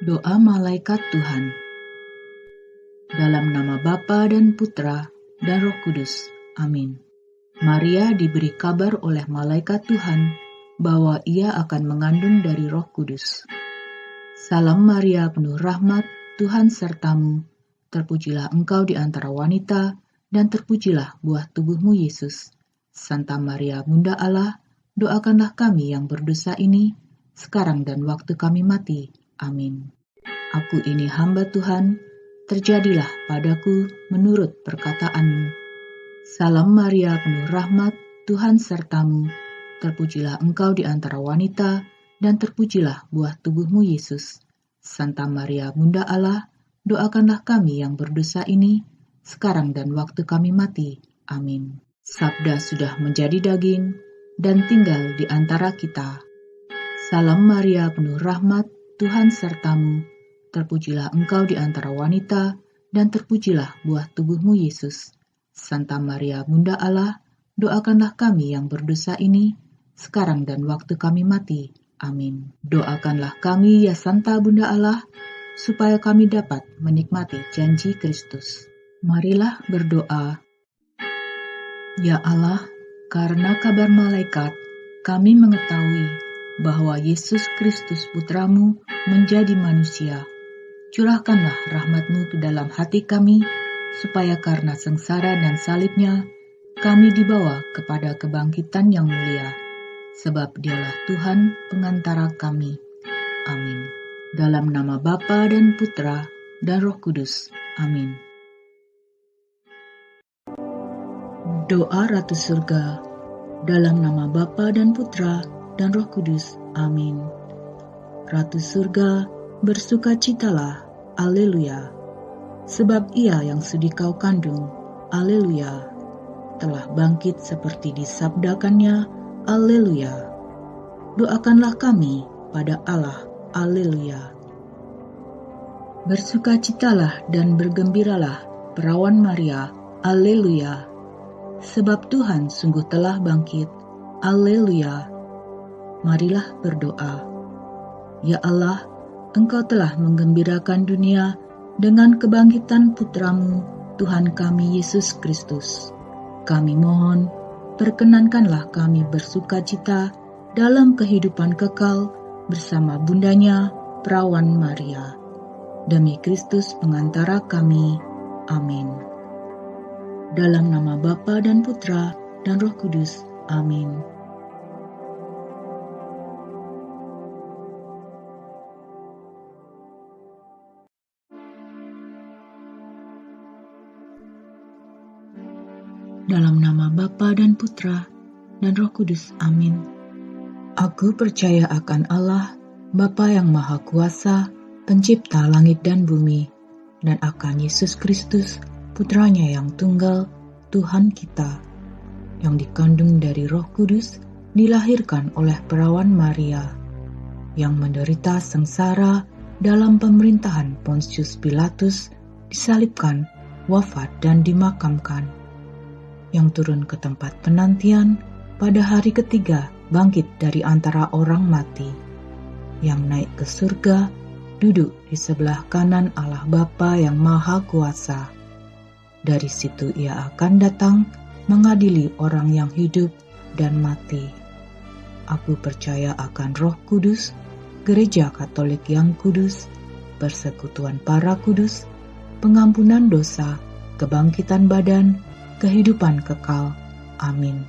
Doa Malaikat Tuhan. Dalam nama Bapa dan Putra dan Roh Kudus. Amin. Maria diberi kabar oleh Malaikat Tuhan bahwa ia akan mengandung dari Roh Kudus. Salam Maria, penuh rahmat, Tuhan sertamu. Terpujilah engkau di antara wanita, dan terpujilah buah tubuhmu Yesus. Santa Maria, Bunda Allah, doakanlah kami yang berdosa ini, sekarang dan waktu kami mati. Amin. Aku ini hamba Tuhan, terjadilah padaku menurut perkataanmu. Salam Maria, penuh rahmat, Tuhan sertamu. Terpujilah engkau di antara wanita, dan terpujilah buah tubuhmu Yesus. Santa Maria, Bunda Allah, doakanlah kami yang berdosa ini, sekarang dan waktu kami mati. Amin. Sabda sudah menjadi daging, dan tinggal di antara kita. Salam Maria, penuh rahmat, Tuhan sertamu. Terpujilah engkau di antara wanita, dan terpujilah buah tubuhmu Yesus. Santa Maria, Bunda Allah, doakanlah kami yang berdosa ini, sekarang dan waktu kami mati. Amin. Doakanlah kami, ya Santa Bunda Allah, supaya kami dapat menikmati janji Kristus. Marilah berdoa. Ya Allah, karena kabar malaikat, kami mengetahui bahwa Yesus Kristus Putramu menjadi manusia. Curahkanlah rahmat-Mu ke dalam hati kami, supaya karena sengsara dan salibnya, kami dibawa kepada kebangkitan yang mulia. Sebab Dialah Tuhan pengantara kami. Amin. Dalam nama Bapa dan Putra dan Roh Kudus. Amin. Doa Ratu Surga. Dalam nama Bapa dan Putra dan Roh Kudus. Amin. Ratu Surga, bersukacitalah, Alleluia. Sebab Ia yang sudi kau kandung, Alleluia, telah bangkit seperti disabdakannya, Alleluia. Doakanlah kami pada Allah, Alleluia. Bersukacitalah dan bergembiralah, perawan Maria, Alleluia. Sebab Tuhan sungguh telah bangkit, Alleluia. Marilah berdoa. Ya Allah, Engkau telah menggembirakan dunia dengan kebangkitan Putramu, Tuhan kami Yesus Kristus. Kami mohon, perkenankanlah kami bersukacita dalam kehidupan kekal bersama bundanya, perawan Maria. Demi Kristus pengantara kami. Amin. Dalam nama Bapa dan Putra dan Roh Kudus. Amin. Dalam nama Bapa dan Putra dan Roh Kudus. Amin. Aku percaya akan Allah, Bapa yang Maha Kuasa, Pencipta langit dan bumi, dan akan Yesus Kristus, Putranya yang tunggal, Tuhan kita, yang dikandung dari Roh Kudus, dilahirkan oleh perawan Maria, yang menderita sengsara dalam pemerintahan Pontius Pilatus, disalibkan, wafat dan dimakamkan, yang turun ke tempat penantian, pada hari ketiga bangkit dari antara orang mati, yang naik ke surga, duduk di sebelah kanan Allah Bapa yang Maha Kuasa. Dari situ Ia akan datang mengadili orang yang hidup dan mati. Aku percaya akan Roh Kudus, Gereja Katolik yang kudus, persekutuan para kudus, pengampunan dosa, kebangkitan badan, kehidupan kekal. Amin.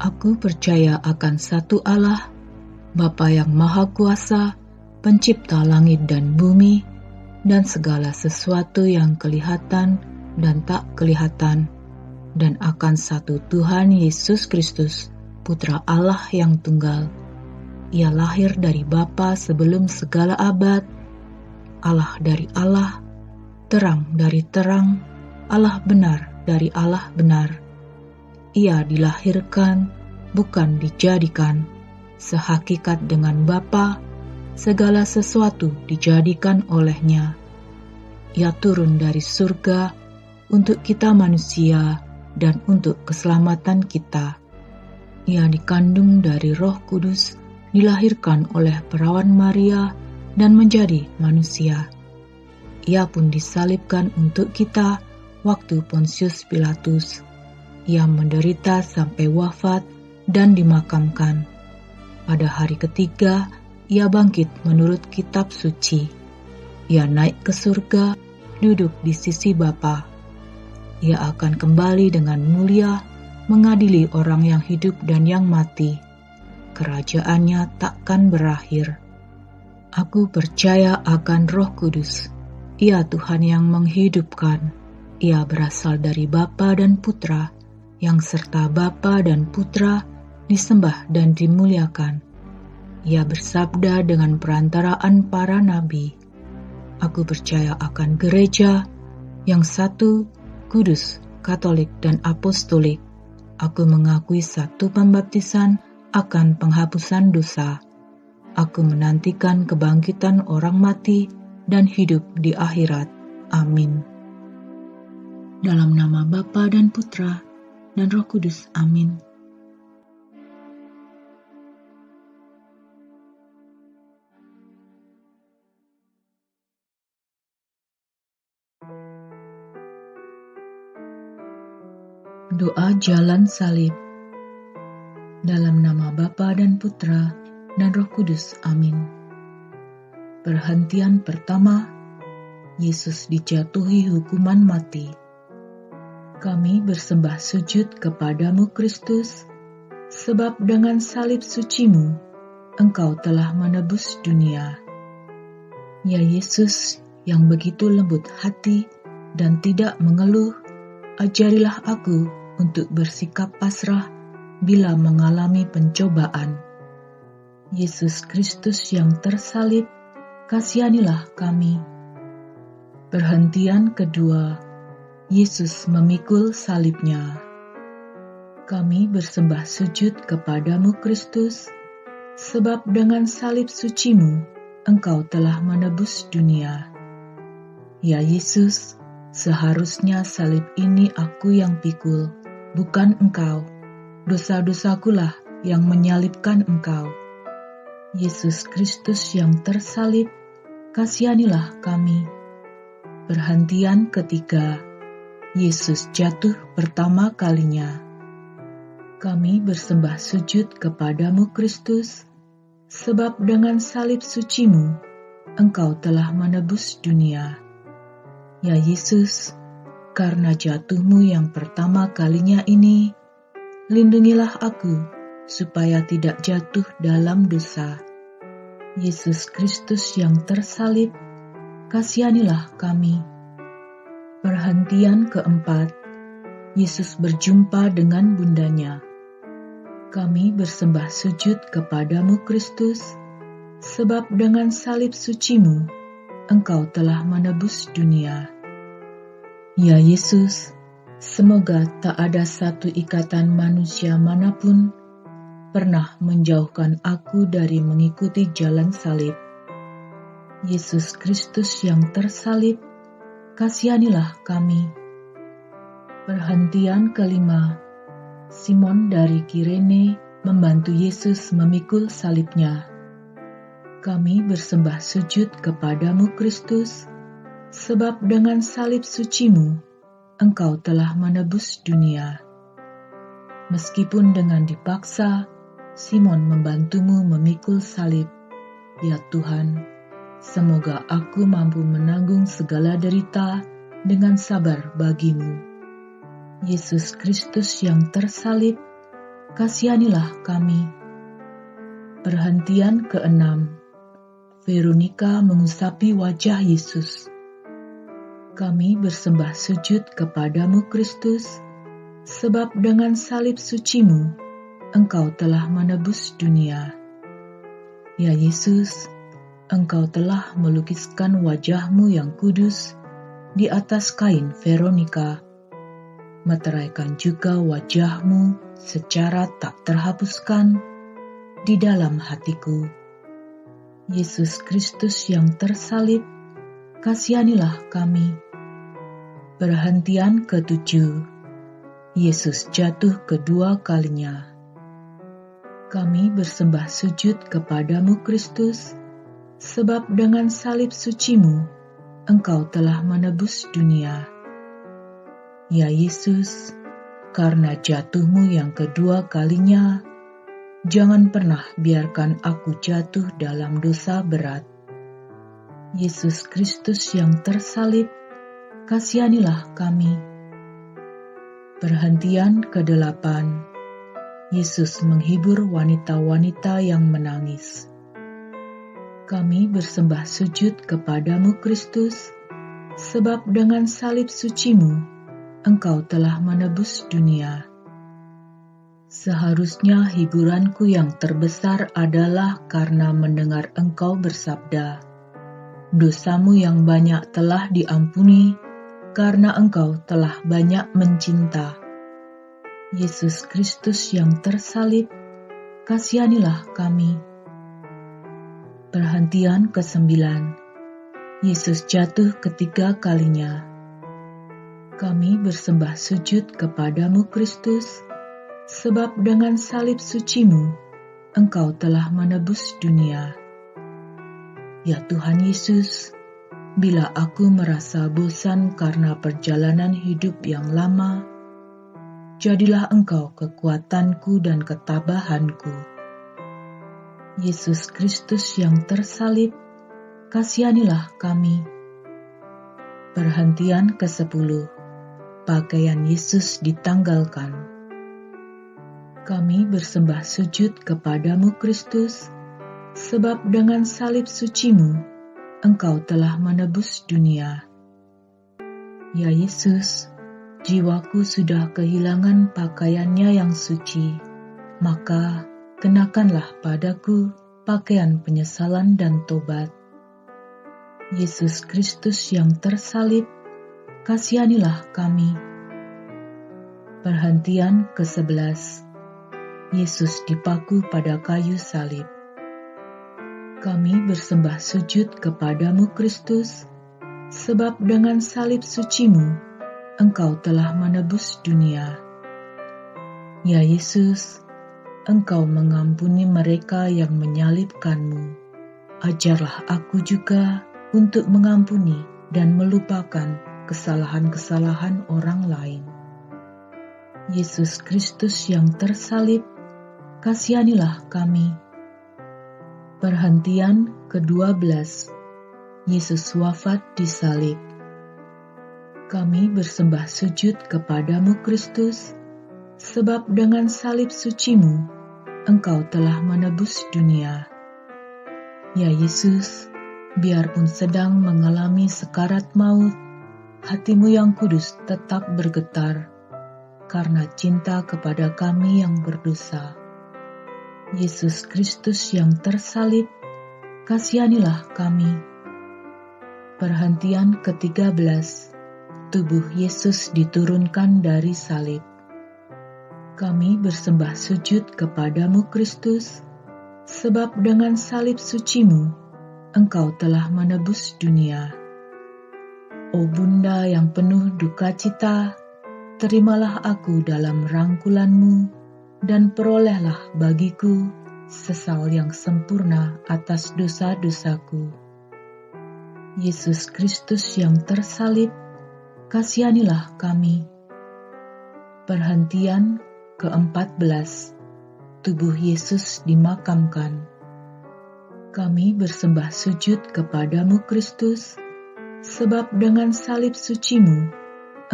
Aku percaya akan satu Allah, Bapa yang Maha Kuasa, Pencipta langit dan bumi, dan segala sesuatu yang kelihatan dan tak kelihatan, dan akan satu Tuhan Yesus Kristus, Putra Allah yang tunggal. Ia lahir dari Bapa sebelum segala abad, Allah dari Allah, terang dari terang, Allah benar dari Allah benar. Ia dilahirkan, bukan dijadikan, sehakikat dengan Bapa, segala sesuatu dijadikan olehnya. Ia turun dari surga untuk kita manusia dan untuk keselamatan kita. Ia dikandung dari Roh Kudus, dilahirkan oleh perawan Maria, dan menjadi manusia. Ia pun disalibkan untuk kita waktu Pontius Pilatus. Ia menderita sampai wafat dan dimakamkan. Pada hari ketiga, ia bangkit menurut kitab suci. Ia naik ke surga, duduk di sisi Bapa. Ia akan kembali dengan mulia, mengadili orang yang hidup dan yang mati. Kerajaannya takkan berakhir. Aku percaya akan Roh Kudus. Ia Tuhan yang menghidupkan. Ia berasal dari Bapa dan Putra, yang serta Bapa dan Putra disembah dan dimuliakan. Ia bersabda dengan perantaraan para nabi. Aku percaya akan gereja yang satu, kudus, katolik, dan apostolik. Aku mengakui satu pembaptisan akan penghapusan dosa. Aku menantikan kebangkitan orang mati dan hidup di akhirat. Amin. Dalam nama Bapa dan Putra dan Roh Kudus. Amin. Doa Jalan Salib. Dalam nama Bapa dan Putra dan Roh Kudus. Amin. Perhentian pertama, Yesus dijatuhi hukuman mati. Kami bersembah sujud kepadamu Kristus, sebab dengan salib sucimu, Engkau telah menebus dunia. Ya Yesus yang begitu lembut hati dan tidak mengeluh, ajarilah aku untuk bersikap pasrah bila mengalami pencobaan. Yesus Kristus yang tersalib, kasihanilah kami. Perhentian kedua, Yesus memikul salibnya. Kami bersembah sujud kepadamu Kristus, sebab dengan salib sucimu, Engkau telah menebus dunia. Ya Yesus, seharusnya salib ini aku yang pikul, bukan Engkau. Dosa-dosakulah yang menyalibkan Engkau. Yesus Kristus yang tersalib, kasihanilah kami. Perhentian ketiga, Yesus jatuh pertama kalinya. Kami bersembah sujud kepadamu Kristus, sebab dengan salib sucimu, Engkau telah menebus dunia. Ya Yesus, karena jatuhmu yang pertama kalinya ini, lindungilah aku supaya tidak jatuh dalam dosa. Yesus Kristus yang tersalib, kasihanilah kami. Perhentian keempat, Yesus berjumpa dengan bundanya. Kami bersembah sujud kepadamu Kristus, sebab dengan salib sucimu, Engkau telah menebus dunia. Ya Yesus, semoga tak ada satu ikatan manusia manapun pernah menjauhkan aku dari mengikuti jalan salib. Yesus Kristus yang tersalib, kasihanilah kami. Perhentian kelima, Simon dari Kirene membantu Yesus memikul salibnya. Kami bersembah sujud kepadamu Kristus, sebab dengan salib sucimu, Engkau telah menebus dunia. Meskipun dengan dipaksa, Simon membantumu memikul salib. Ya Tuhan, semoga aku mampu menanggung segala derita dengan sabar bagimu. Yesus Kristus yang tersalib, kasihanilah kami. Perhentian keenam, Veronika mengusapi wajah Yesus. Kami bersembah sujud kepadamu Kristus, sebab dengan salib sucimu, Engkau telah menebus dunia. Ya Yesus, Engkau telah melukiskan wajahmu yang kudus di atas kain Veronika. Meteraikan juga wajahmu secara tak terhapuskan di dalam hatiku. Yesus Kristus yang tersalib, kasihanilah kami. Perhentian ketujuh, Yesus jatuh kedua kalinya. Kami bersembah sujud kepadamu Kristus, sebab dengan salib suci-Mu, Engkau telah menebus dunia. Ya Yesus, karena jatuh-Mu yang kedua kalinya, jangan pernah biarkan aku jatuh dalam dosa berat. Yesus Kristus yang tersalib, kasihanilah kami. Perhentian ke-8. Yesus menghibur wanita-wanita yang menangis. Kami bersembah sujud kepadamu Kristus, sebab dengan salib suci-Mu, Engkau telah menebus dunia. Seharusnya hiburanku yang terbesar adalah karena mendengar Engkau bersabda, "Dosamu yang banyak telah diampuni, karena Engkau telah banyak mencinta." Yesus Kristus yang tersalib, kasihanilah kami. Perhentian ke-9. Yesus jatuh ketiga kalinya. Kami bersembah sujud kepadamu Kristus, sebab dengan salib suci-Mu, Engkau telah menebus dunia. Ya Tuhan Yesus, bila aku merasa bosan karena perjalanan hidup yang lama, jadilah Engkau kekuatanku dan ketabahanku. Yesus Kristus yang tersalib, kasihanilah kami. Perhentian ke-10. Pakaian Yesus ditanggalkan. Kami bersembah sujud kepadamu Kristus, sebab dengan salib suci-Mu, Engkau telah menebus dunia. Ya Yesus, jiwaku sudah kehilangan pakaiannya yang suci, maka kenakanlah padaku pakaian penyesalan dan tobat. Yesus Kristus yang tersalib, kasihanilah kami. Perhentian ke-11. Yesus dipaku pada kayu salib. Kami bersembah sujud kepadamu Kristus, sebab dengan salib suci-Mu, Engkau telah menebus dunia. Ya Yesus, Engkau mengampuni mereka yang menyalibkan-Mu. Ajarlah aku juga untuk mengampuni dan melupakan kesalahan-kesalahan orang lain. Yesus Kristus yang tersalib, kasihanilah kami. Perhentian ke-12. Yesus wafat di salib. Kami bersembah sujud kepadamu Kristus, sebab dengan salib suci-Mu, Engkau telah menebus dunia. Ya Yesus, biarpun sedang mengalami sekarat maut, hati-Mu yang kudus tetap bergetar, karena cinta kepada kami yang berdosa. Yesus Kristus yang tersalib, kasihanilah kami. Perhentian ke-13. Tubuh Yesus diturunkan dari salib. Kami bersembah sujud kepadamu Kristus, sebab dengan salib suci-Mu, Engkau telah menebus dunia. O Bunda yang penuh duka cita, terimalah aku dalam rangkulan-Mu, dan perolehlah bagiku sesal yang sempurna atas dosa-dosaku. Yesus Kristus yang tersalib, kasihanilah kami. Perhentian ke-14. Tubuh Yesus dimakamkan. Kami bersembah sujud kepadamu Kristus, sebab dengan salib suci-Mu,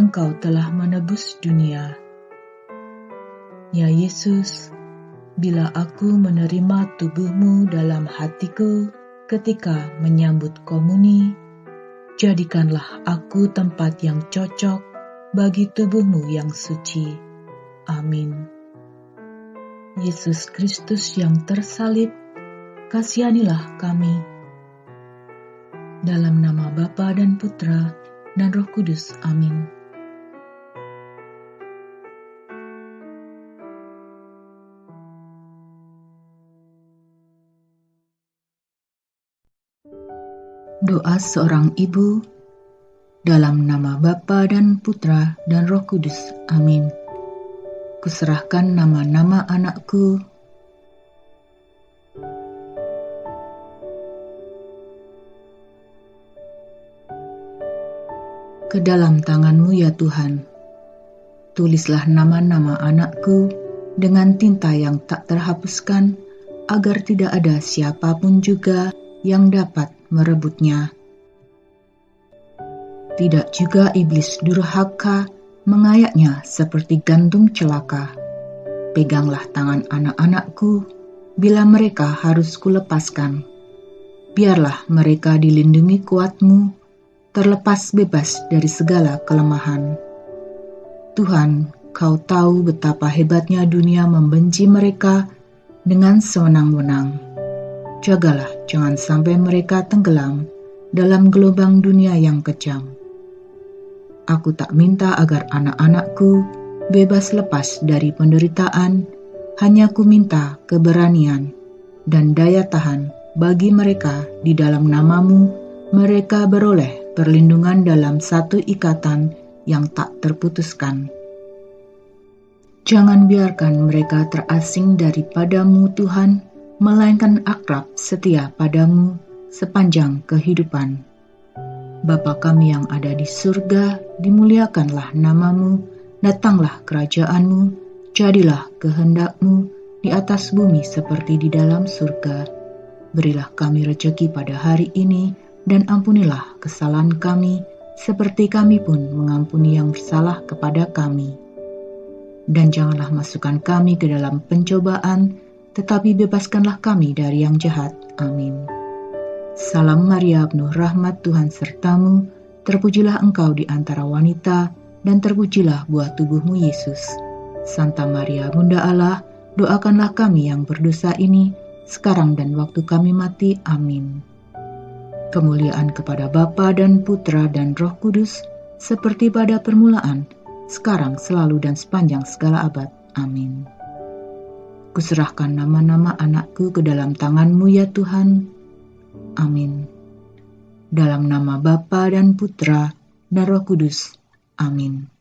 Engkau telah menebus dunia. Ya Yesus, bila aku menerima tubuh-Mu dalam hatiku ketika menyambut komuni, jadikanlah aku tempat yang cocok bagi tubuh-Mu yang suci. Amin. Yesus Kristus yang tersalib, kasihanilah kami. Dalam nama Bapa dan Putra dan Roh Kudus. Amin. Doa seorang ibu. Dalam nama Bapa dan Putra dan Roh Kudus. Amin. Kuserahkan nama-nama anakku dalam tangan-Mu ya Tuhan. Tulislah nama-nama anakku dengan tinta yang tak terhapuskan, agar tidak ada siapapun juga yang dapat merebutnya. Tidak juga iblis durhaka mengayaknya seperti gantung celaka. Peganglah tangan anak-anakku bila mereka harus kulepaskan. Biarlah mereka dilindungi kuat-Mu, terlepas bebas dari segala kelemahan. Tuhan, Kau tahu betapa hebatnya dunia membenci mereka dengan sewenang-wenang. Jagalah jangan sampai mereka tenggelam dalam gelombang dunia yang kejam. Aku tak minta agar anak-anakku bebas lepas dari penderitaan, hanya ku minta keberanian dan daya tahan bagi mereka di dalam nama-Mu. Mereka beroleh perlindungan dalam satu ikatan yang tak terputuskan. Jangan biarkan mereka terasing daripada-Mu Tuhan, melainkan akrab setia pada-Mu sepanjang kehidupan. Bapa kami yang ada di surga, dimuliakanlah nama-Mu, datanglah kerajaan-Mu, jadilah kehendak-Mu di atas bumi seperti di dalam surga. Berilah kami rejeki pada hari ini, dan ampunilah kesalahan kami, seperti kami pun mengampuni yang bersalah kepada kami. Dan janganlah masukkan kami ke dalam pencobaan, tetapi bebaskanlah kami dari yang jahat. Amin. Salam Maria, penuh rahmat, Tuhan sertamu, terpujilah engkau di antara wanita, dan terpujilah buah tubuhmu Yesus. Santa Maria, Bunda Allah, doakanlah kami yang berdosa ini, sekarang dan waktu kami mati. Amin. Kemuliaan kepada Bapa dan Putra dan Roh Kudus, seperti pada permulaan, sekarang, selalu, dan sepanjang segala abad. Amin. Kuserahkan nama-nama anakku ke dalam tangan-Mu ya Tuhan. Amin. Dalam nama Bapa dan Putra dan Roh Kudus. Amin.